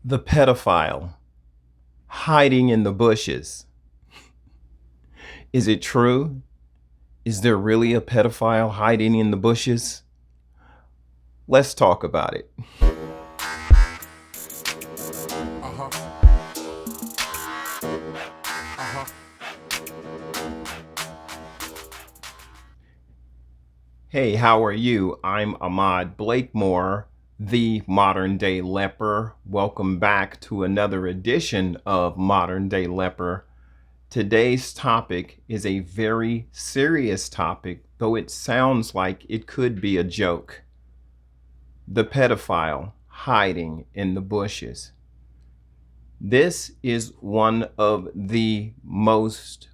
The pedophile hiding in the bushes. Is it true? Is there really a pedophile hiding in the bushes? Let's talk about it. Hey, how are you? I'm Ahmad Blakemore, the modern day leper. Welcome back to another edition of Modern Day Leper. Today's topic is a very serious topic, though it sounds like it could be a joke. The pedophile hiding in the bushes. This is one of the most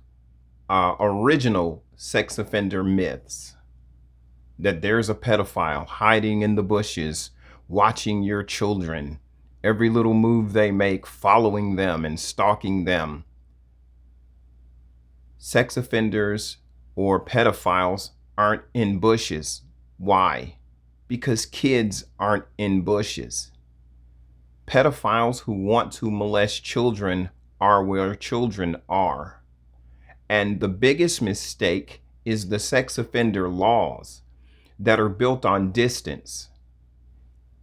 original sex offender myths, that there's a pedophile hiding in the bushes, watching your children, every little move they make, following them and stalking them. Sex offenders or pedophiles aren't in bushes. Why? Because kids aren't in bushes. Pedophiles who want to molest children are where children are. And the biggest mistake is the sex offender laws that are built on distance.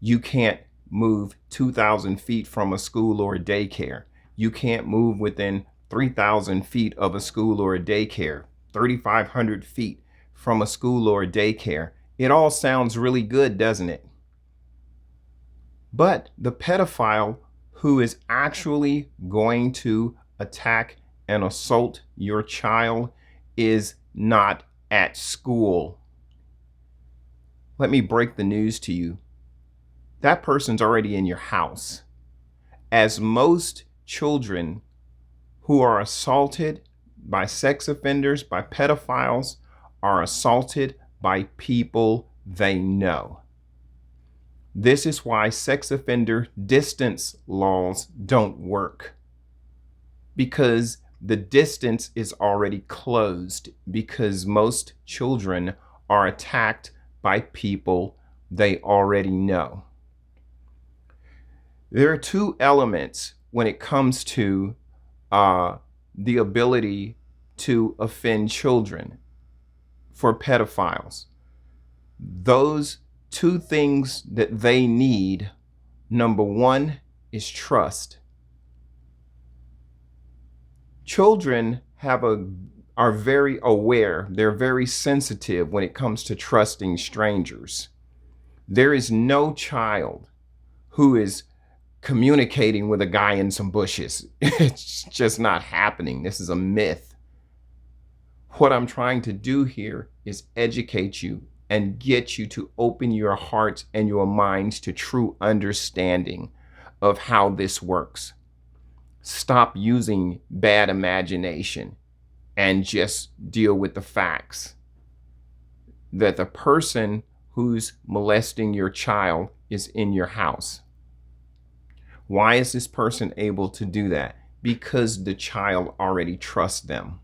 You can't move 2,000 feet from a school or a daycare. You can't move within 3,000 feet of a school or a daycare, 3,500 feet from a school or a daycare. It all sounds really good, doesn't it? But the pedophile who is actually going to attack and assault your child is not at school. Let me break the news to you. That person's already in your house. As most children who are assaulted by sex offenders, by pedophiles, are assaulted by people they know. This is why sex offender distance laws don't work, because the distance is already closed, because most children are attacked by people they already know. There are two elements when it comes to the ability to offend children for pedophiles. Those two things that they need, number one, is trust. Children are very aware, they're very sensitive when it comes to trusting strangers. There is no child who is communicating with a guy in some bushes. It's just not happening. This is a myth. What I'm trying to do here is educate you and get you to open your hearts and your minds to true understanding of how this works. Stop using bad imagination and just deal with the facts. That the person who's molesting your child is in your house. Why is this person able to do that? Because the child already trusts them.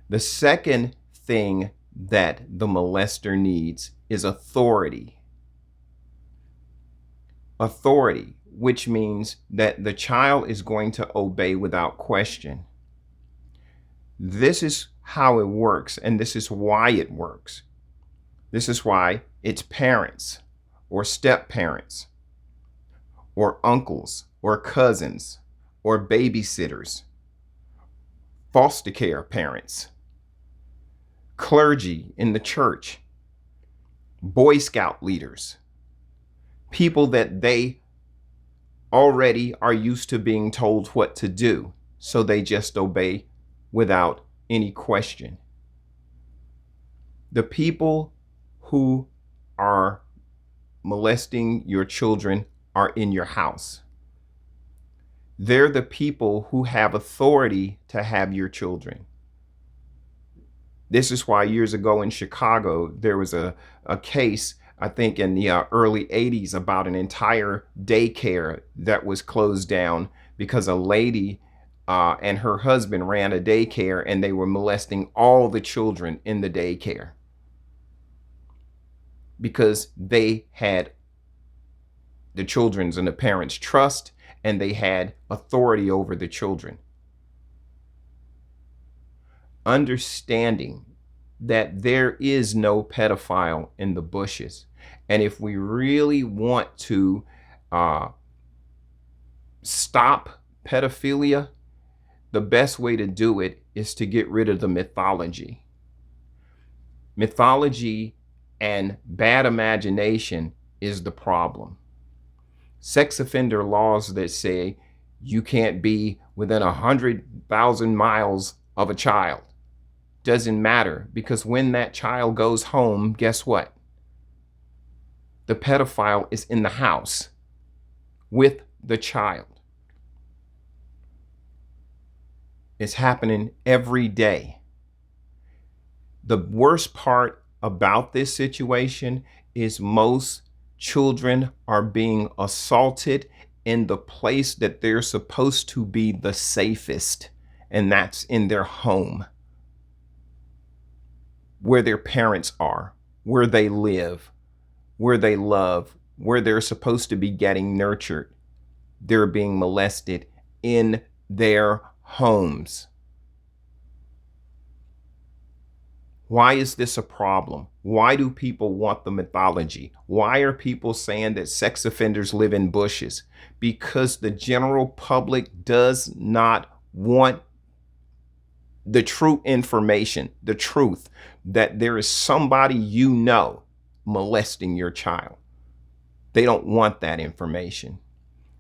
The second thing that the molester needs is authority. Authority, which means that the child is going to obey without question. This is how it works, and this is why it works. This is why it's parents or step-parents or uncles or cousins or babysitters, foster care parents, clergy in the church, Boy Scout leaders, people that they already are used to being told what to do, so they just obey without any question. The people who are molesting your children are in your house. They're the people who have authority to have your children. This is why years ago in Chicago, there was a case, I think in the early 80s, about an entire daycare that was closed down because a lady and her husband ran a daycare and they were molesting all the children in the daycare because they had the children's and the parents' trust, and they had authority over the children. Understanding that there is no pedophile in the bushes. And if we really want to stop pedophilia, the best way to do it is to get rid of the mythology. Mythology and bad imagination is the problem. Sex offender laws that say you can't be within 100,000 miles of a child doesn't matter, because when that child goes home, guess what? The pedophile is in the house with the child. It's happening every day. The worst part about this situation is most children are being assaulted in the place that they're supposed to be the safest, and that's in their home, where their parents are, where they live, where they love, where they're supposed to be getting nurtured. They're being molested in their homes. Why is this a problem? Why do people want the mythology? Why are people saying that sex offenders live in bushes? Because the general public does not want the true information, the truth, that there is somebody molesting your child. They don't want that information.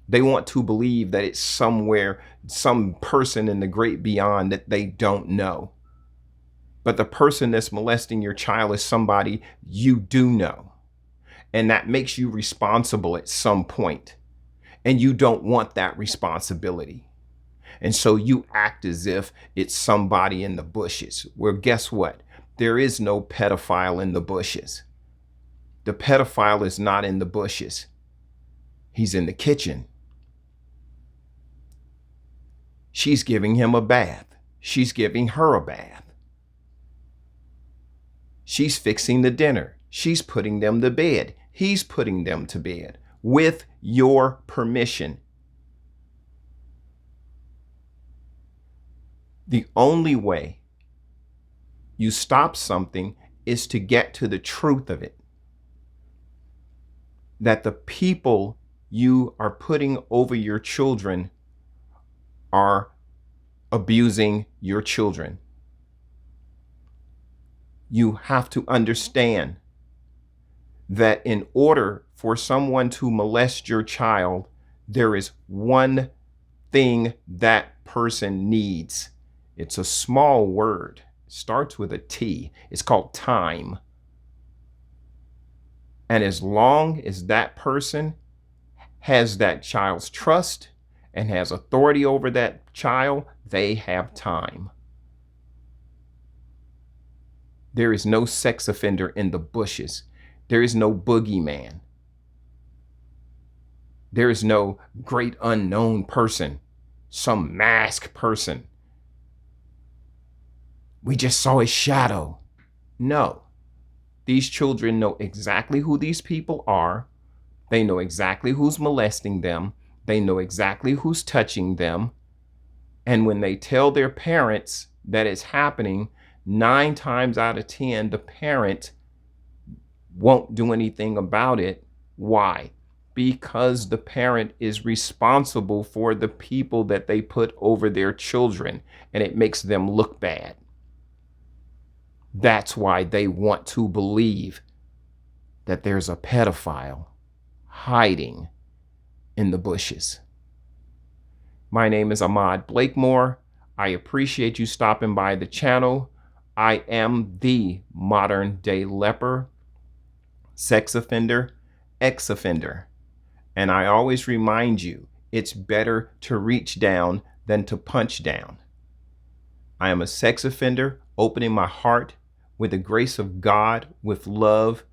They want to believe that it's somewhere, some person in the great beyond that they don't know. But the person that's molesting your child is somebody you do know. And that makes you responsible at some point. And you don't want that responsibility. And so you act as if it's somebody in the bushes. Well, guess what? There is no pedophile in the bushes. The pedophile is not in the bushes. He's in the kitchen. She's giving him a bath. She's giving her a bath. She's fixing the dinner. She's putting them to bed. He's putting them to bed with your permission. The only way you stop something is to get to the truth of it. That the people you are putting over your children are abusing your children. You have to understand that in order for someone to molest your child, there is one thing that person needs. It's a small word. It starts with a T. It's called time. And as long as that person has that child's trust and has authority over that child, they have time. There is no sex offender in the bushes. There is no boogeyman. There is no great unknown person, some masked person. We just saw his shadow. No. These children know exactly who these people are. They know exactly who's molesting them. They know exactly who's touching them. And when they tell their parents that it's happening, 9 times out of 10, the parent won't do anything about it. Why? Because the parent is responsible for the people that they put over their children, and it makes them look bad. That's why they want to believe that there's a pedophile hiding in the bushes. My name is Ahmad Blakemore. I appreciate you stopping by the channel. I am the modern day leper, sex offender, ex-offender. And I always remind you, it's better to reach down than to punch down. I am a sex offender, opening my heart with the grace of God, with love,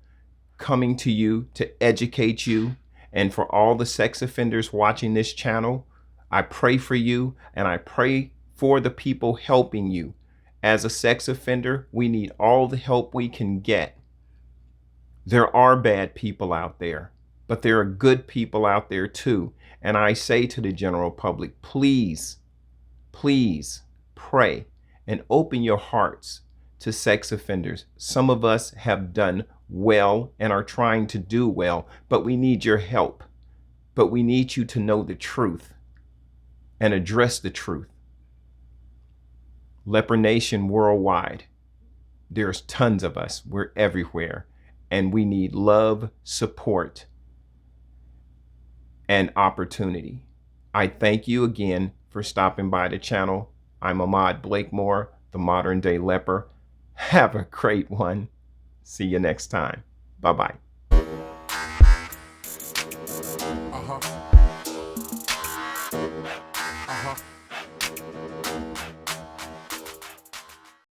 coming to you to educate you. And for all the sex offenders watching this channel, I pray for you, and I pray for the people helping you. As a sex offender, we need all the help we can get. There are bad people out there, but there are good people out there too. And I say to the general public, please, please pray and open your hearts to sex offenders. Some of us have done well and are trying to do well, but we need your help. But we need you to know the truth and address the truth. Leper Nation worldwide, there's tons of us. We're everywhere. And we need love, support, and opportunity. I thank you again for stopping by the channel. I'm Ahmad Blakemore, the modern day leper. Have a great one. See you next time. Bye-bye.